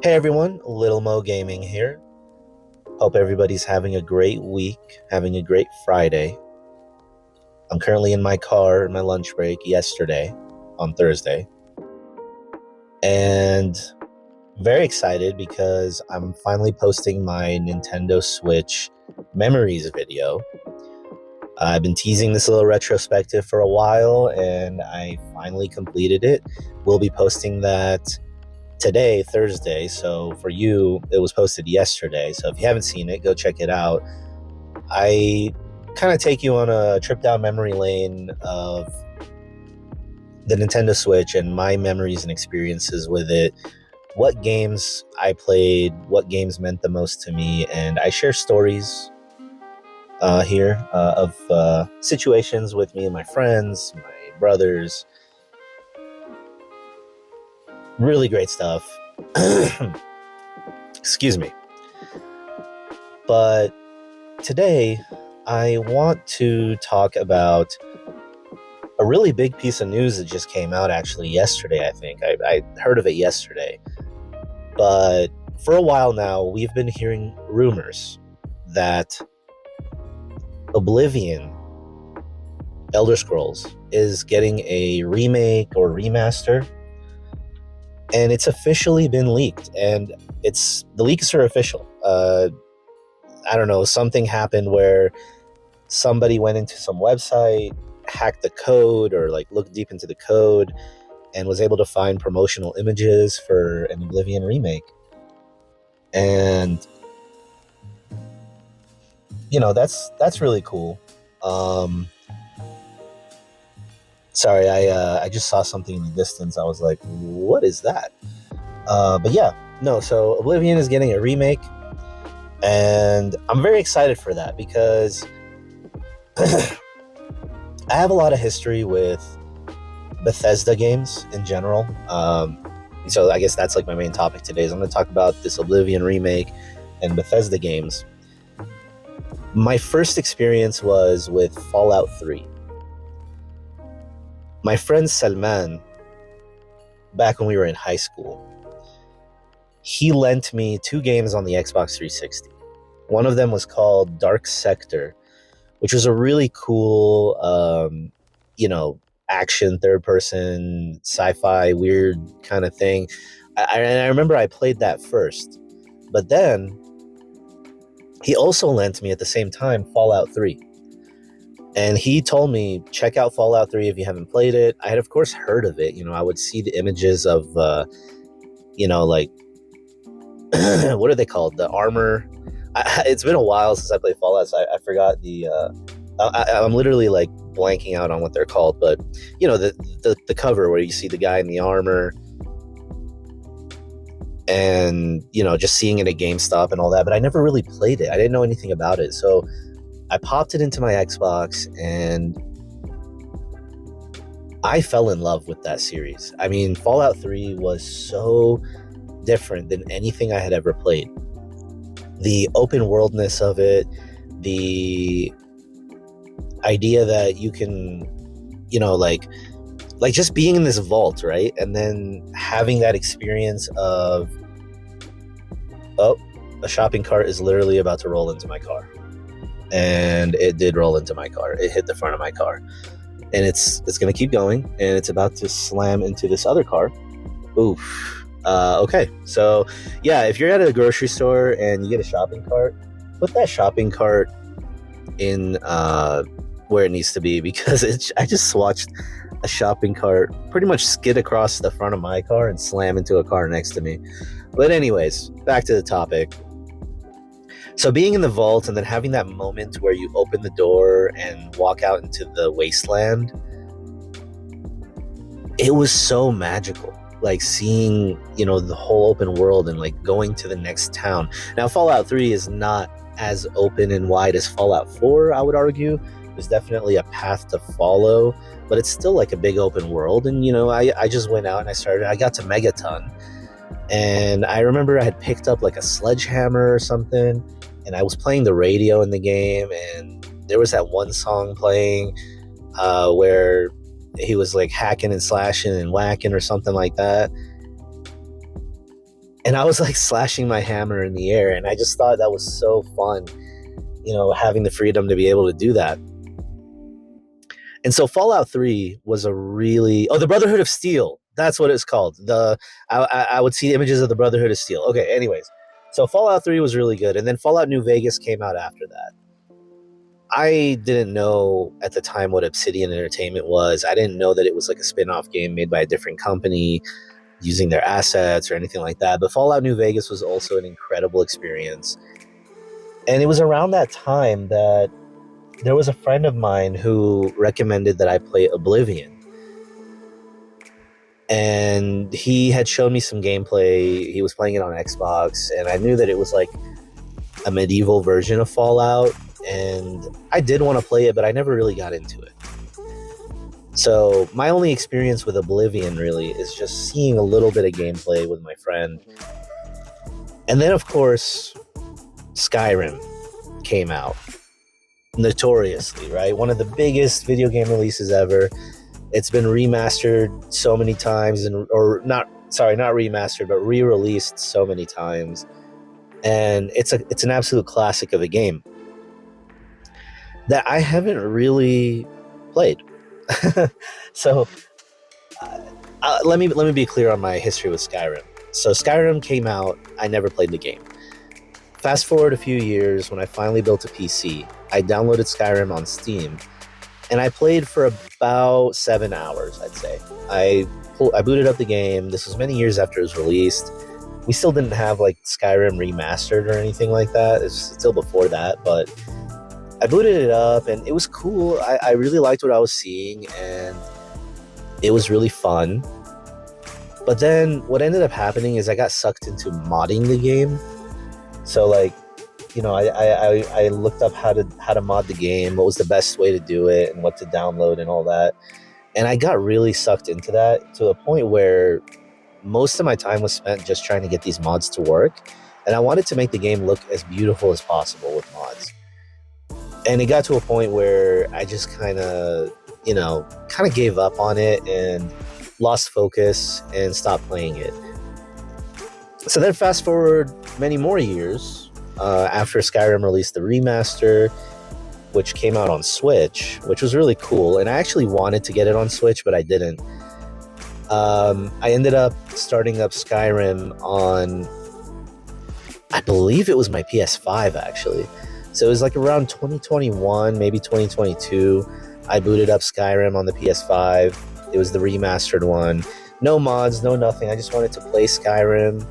Hey everyone, LittleMoeGaming here. Hope everybody's having a great week, having a great Friday. I'm currently in my car in my lunch break yesterday, on Thursday, and very excited because I'm finally posting my Nintendo Switch memories video. I've been teasing this little retrospective for a while, and I finally completed it. We'll be posting that today, Thursday. So for you, it was posted yesterday. So if you haven't seen it, go check it out. I kind of take you on a trip down memory lane of the Nintendo Switch and my memories and experiences with it, what games I played, what games meant the most to me, and I share stories here of situations with me and my friends, my brothers. Really great stuff. Excuse me. But today, I want to talk about a really big piece of news that just came out actually yesterday, I think. I heard of it yesterday. But for a while now, we've been hearing rumors that Oblivion, Elder Scrolls, is getting a remake or remaster. And it's officially been leaked, and the leaks are official. I don't know, something happened where somebody went into some website, hacked the code, or looked deep into the code, and was able to find promotional images for an Oblivion remake. And that's really cool. Sorry, I just saw something in the distance. I was like, what is that? But yeah, no, so Oblivion is getting a remake, and I'm very excited for that because I have a lot of history with Bethesda games in general. So I guess that's my main topic today is I'm going to talk about this Oblivion remake and Bethesda games. My first experience was with Fallout 3. My friend Salman, back when we were in high school, he lent me 2 games on the Xbox 360. One of them was called Dark Sector, which was a really cool, action, third-person, sci-fi, weird kind of thing. I remember I played that first. But then, he also lent me at the same time Fallout 3. And he told me, check out Fallout 3 if you haven't played it. I had, of course, heard of it. I would see the images of, what are they called? The armor. It's been a while since I played Fallout, so I forgot the... I'm literally, blanking out on what they're called. But, the cover where you see the guy in the armor. And, just seeing it at GameStop and all that. But I never really played it. I didn't know anything about it. So I popped it into my Xbox, and I fell in love with that series. I mean, Fallout 3 was so different than anything I had ever played. The open worldness of it, the idea that you can, just being in this vault, right? And then having that experience of, a shopping cart is literally about to roll into my car. And it did roll into my car. It hit the front of my car. And it's going to keep going. And it's about to slam into this other car. Oof. Okay. So, yeah, if you're at a grocery store and you get a shopping cart, put that shopping cart in where it needs to be. Because I just watched a shopping cart pretty much skid across the front of my car and slam into a car next to me. But anyways, back to the topic. So being in the vault and then having that moment where you open the door and walk out into the wasteland, it was so magical. Seeing, the whole open world and going to the next town. Now, Fallout 3 is not as open and wide as Fallout 4, I would argue. There's definitely a path to follow, but it's still a big open world. And, I just went out and I got to Megaton. And I remember I had picked up a sledgehammer or something, and I was playing the radio in the game, and there was that one song playing where he was hacking and slashing and whacking or something like that. And I was like slashing my hammer in the air, and I just thought that was so fun, having the freedom to be able to do that. And so Fallout 3 was a really the Brotherhood of Steel. That's what it's called. I would see images of the Brotherhood of Steel. Okay, anyways. So Fallout 3 was really good, and then Fallout New Vegas came out after that. I didn't know at the time what Obsidian Entertainment was. I didn't know that it was like a spin-off game made by a different company using their assets or anything like that. But Fallout New Vegas was also an incredible experience. And it was around that time that there was a friend of mine who recommended that I play Oblivion. And he had shown me some gameplay. He was playing it on Xbox, and I knew that it was like a medieval version of Fallout, and I did want to play it, but I never really got into it. So my only experience with Oblivion really is just seeing a little bit of gameplay with my friend. And then, of course, Skyrim came out. Notoriously, right? One of the biggest video game releases ever. It's been remastered so many times, not remastered, but re-released so many times. And it's an absolute classic of a game that I haven't really played. So let me be clear on my history with Skyrim. So Skyrim came out, I never played the game. Fast forward a few years, when I finally built a PC, I downloaded Skyrim on Steam, and I played for about 7 hours, I'd say. I booted up the game. This was many years after it was released. We still didn't have like Skyrim remastered or anything like that. It's still before that, but I booted it up, and it was cool. I really liked what I was seeing, and it was really fun. But then what ended up happening is I got sucked into modding the game. So like, I looked up how to mod the game, what was the best way to do it, and what to download and all that. And I got really sucked into that to a point where most of my time was spent just trying to get these mods to work. And I wanted to make the game look as beautiful as possible with mods. And it got to a point where I just kind of gave up on it and lost focus and stopped playing it. So then fast forward many more years, after Skyrim released the remaster, which came out on Switch, which was really cool. And I actually wanted to get it on Switch, but I didn't. I ended up starting up Skyrim on, I believe it was my PS5 actually. So it was like around 2021, maybe 2022. I booted up Skyrim on the PS5. It was the remastered one. No mods, no nothing. I just wanted to play Skyrim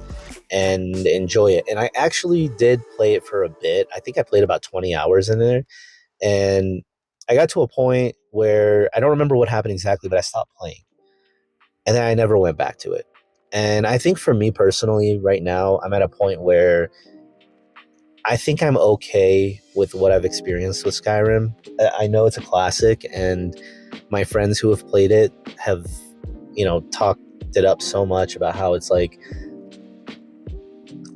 and enjoy it. And I actually did play it for a bit. I think I played about 20 hours in there. And I got to a point where I don't remember what happened exactly, but I stopped playing. And then I never went back to it. And I think for me personally, right now, I'm at a point where I think I'm okay with what I've experienced with Skyrim. I know it's a classic, and my friends who have played it have, talked it up so much about how it's like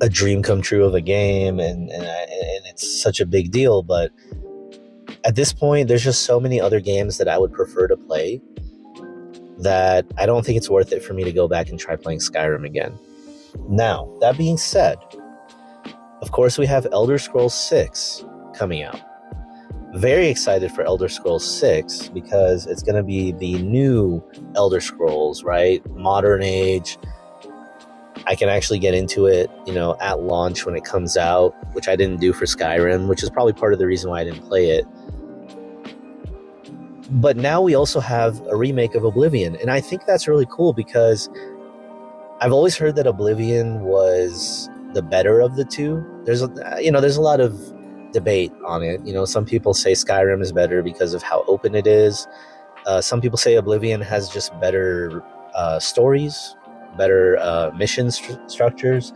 a dream come true of a game, and it's such a big deal. But at this point, there's just so many other games that I would prefer to play that I don't think it's worth it for me to go back and try playing Skyrim again. Now, that being said, of course, we have Elder Scrolls 6 coming out. Very excited for Elder Scrolls 6 because it's going to be the new Elder Scrolls, right? Modern age. I can actually get into it, at launch when it comes out, which I didn't do for Skyrim, which is probably part of the reason why I didn't play it. But now we also have a remake of Oblivion, and I think that's really cool because I've always heard that Oblivion was the better of the two. There's a lot of debate on it. Some people say Skyrim is better because of how open it is. Some people say Oblivion has just better stories, better mission structures.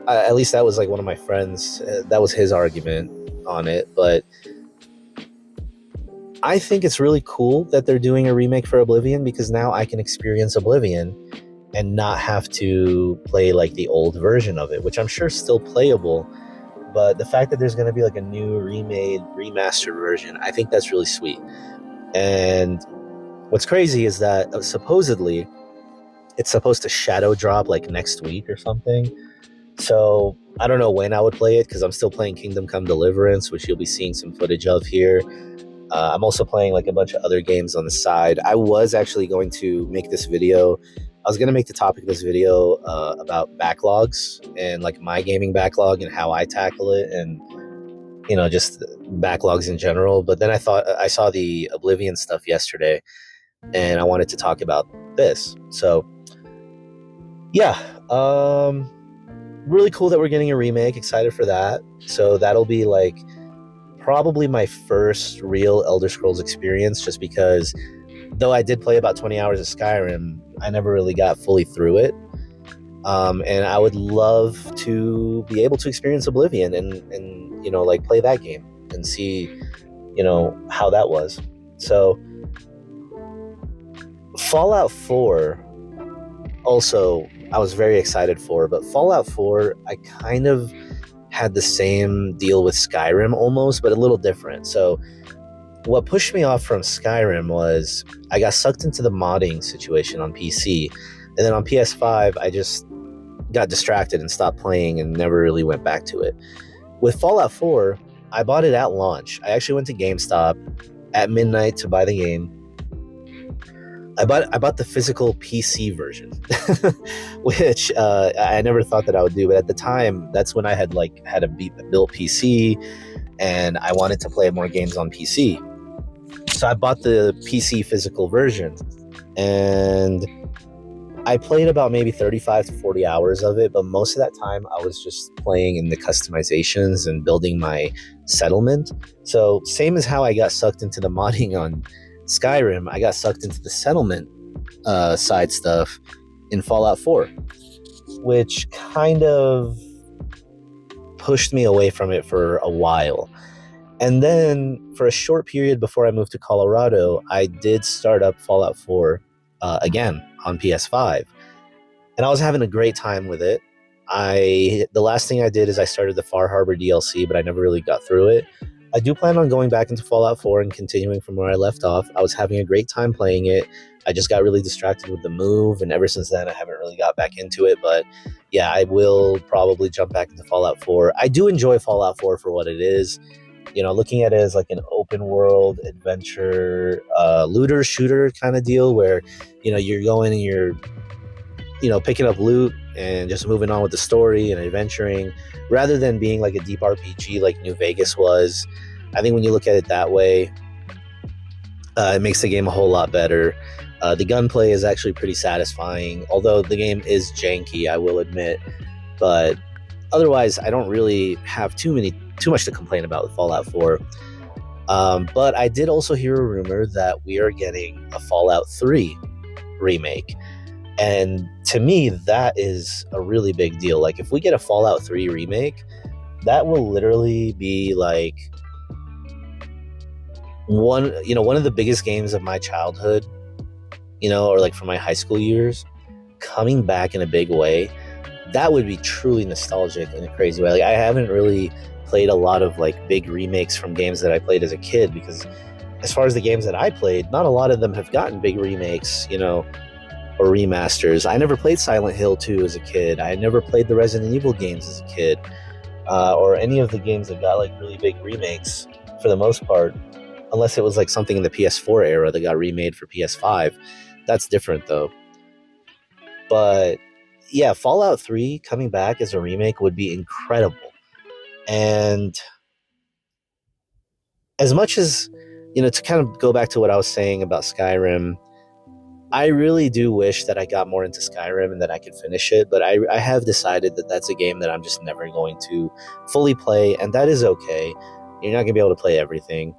At least that was like one of my friends. That was his argument on it. But I think it's really cool that they're doing a remake for Oblivion because now I can experience Oblivion and not have to play like the old version of it, which I'm sure is still playable. But the fact that there's going to be like a new remade, remastered version, I think that's really sweet. And what's crazy is that supposedly it's supposed to shadow drop like next week or something. So I don't know when I would play it because I'm still playing Kingdom Come Deliverance, which you'll be seeing some footage of here. I'm also playing like a bunch of other games on the side. I was actually going to make this video. I was going to make the topic of this video about backlogs and like my gaming backlog and how I tackle it, and just backlogs in general. But then I thought I saw the Oblivion stuff yesterday, and I wanted to talk about this. So yeah, really cool that we're getting a remake. Excited for that. So that'll be like probably my first real Elder Scrolls experience, just because though I did play about 20 hours of Skyrim, I never really got fully through it. And I would love to be able to experience Oblivion and like play that game and see how that was. So Fallout 4 also I was very excited for, but Fallout 4 I kind of had the same deal with Skyrim almost, but a little different. So what pushed me off from Skyrim was I got sucked into the modding situation on PC, and then on PS5 I just got distracted and stopped playing and never really went back to it. With Fallout 4, I bought it at launch. I actually went to GameStop at midnight to buy the game. I bought the physical PC version, which I never thought that I would do. But at the time, that's when I had a built PC, and I wanted to play more games on PC. So I bought the PC physical version, and I played about maybe 35 to 40 hours of it. But most of that time, I was just playing in the customizations and building my settlement. So same as how I got sucked into the modding on Skyrim, I got sucked into the settlement side stuff in Fallout 4, which kind of pushed me away from it for a while. And then for a short period before I moved to Colorado, I did start up Fallout 4 again on PS5. And I was having a great time with it. The last thing I did is I started the Far Harbor DLC, but I never really got through it. I do plan on going back into Fallout 4 and continuing from where I left off. I was having a great time playing it. I just got really distracted with the move, and ever since then I haven't really got back into it. But yeah, I will probably jump back into Fallout 4. I do enjoy Fallout 4 for what it is. Looking at it as like an open world adventure, looter shooter kind of deal where, you're going and you're, picking up loot and just moving on with the story and adventuring, rather than being like a deep RPG like New Vegas was. I think when you look at it that way, it makes the game a whole lot better. The gunplay is actually pretty satisfying, although the game is janky, I will admit. But otherwise, I don't really have too much to complain about with Fallout 4. But I did also hear a rumor that we are getting a Fallout 3 remake. And to me, that is a really big deal. Like, if we get a Fallout 3 remake, that will literally be like one of the biggest games of my childhood, or like from my high school years, coming back in a big way. That would be truly nostalgic in a crazy way. Like, I haven't really played a lot of like big remakes from games that I played as a kid, because as far as the games that I played, not a lot of them have gotten big remakes, or remasters. I never played Silent Hill 2 as a kid. I never played the Resident Evil games as a kid, or any of the games that got like really big remakes for the most part, unless it was like something in the PS4 era that got remade for PS5. That's different though. But yeah, Fallout 3 coming back as a remake would be incredible. And as much as, to kind of go back to what I was saying about Skyrim, I really do wish that I got more into Skyrim and that I could finish it, but I have decided that that's a game that I'm just never going to fully play, and that is okay. You're not going to be able to play everything,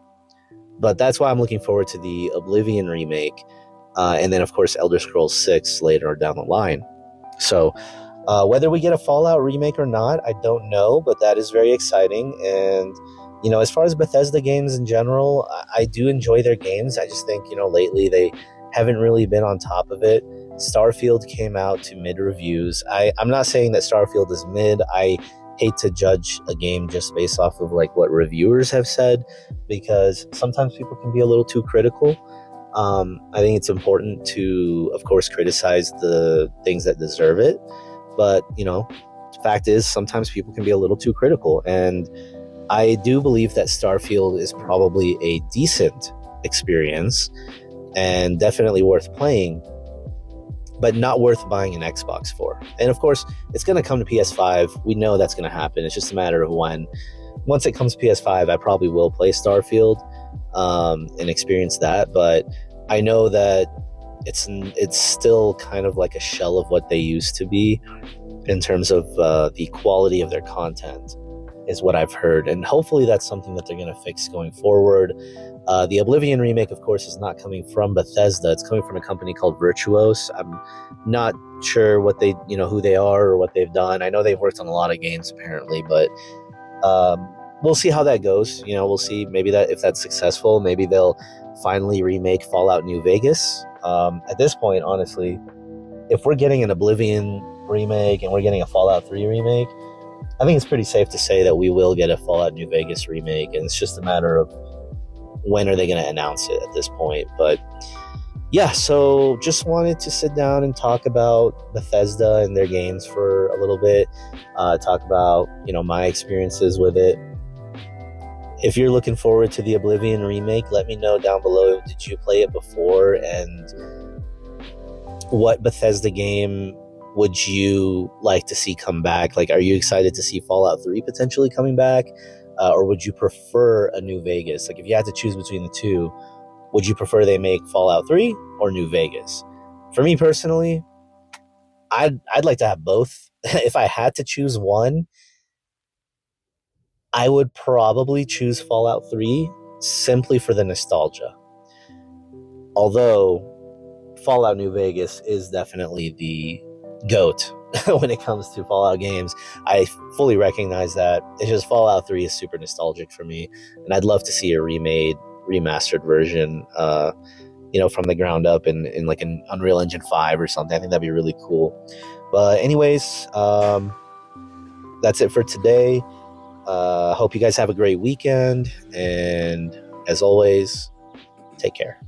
but that's why I'm looking forward to the Oblivion remake, and then, of course, Elder Scrolls 6 later down the line. So whether we get a Fallout remake or not, I don't know, but that is very exciting. And, as far as Bethesda games in general, I do enjoy their games. I just think, lately they haven't really been on top of it. Starfield came out to mid reviews. I'm not saying that Starfield is mid. I hate to judge a game just based off of like what reviewers have said, because sometimes people can be a little too critical. I think it's important to, of course, criticize the things that deserve it. But, fact is, sometimes people can be a little too critical, and I do believe that Starfield is probably a decent experience and definitely worth playing, but not worth buying an Xbox for. And of course, it's going to come to PS5. We know that's going to happen. It's just a matter of when. Once it comes to PS5, I probably will play Starfield and experience that. But I know that it's still kind of like a shell of what they used to be in terms of the quality of their content, is what I've heard. And hopefully that's something that they're going to fix going forward. The Oblivion remake, of course, is not coming from Bethesda. It's coming from a company called Virtuos. I'm not sure what they, who they are or what they've done. I know they've worked on a lot of games apparently, but we'll see how that goes. We'll see. Maybe that if that's successful, maybe they'll finally remake Fallout New Vegas. At this point, honestly, if we're getting an Oblivion remake and we're getting a Fallout 3 remake, I think it's pretty safe to say that we will get a Fallout New Vegas remake, and it's just a matter of when are they going to announce it at this point. But yeah, so just wanted to sit down and talk about Bethesda and their games for a little bit, talk about, my experiences with it. If you're looking forward to the Oblivion remake, let me know down below. Did you play it before, and what Bethesda game would you like to see come back? Like, are you excited to see Fallout 3 potentially coming back? Or would you prefer a New Vegas? Like, if you had to choose between the two, would you prefer they make Fallout 3 or New Vegas? For me personally, I'd like to have both. If I had to choose one, I would probably choose Fallout 3 simply for the nostalgia. Although Fallout New Vegas is definitely the GOAT when it comes to Fallout games. I fully recognize that. It's just Fallout 3 is super nostalgic for me, and I'd love to see a remastered version, from the ground up in like an Unreal Engine 5 or something. I think that'd be really cool. But anyways, that's it for today. Hope you guys have a great weekend, and as always, take care.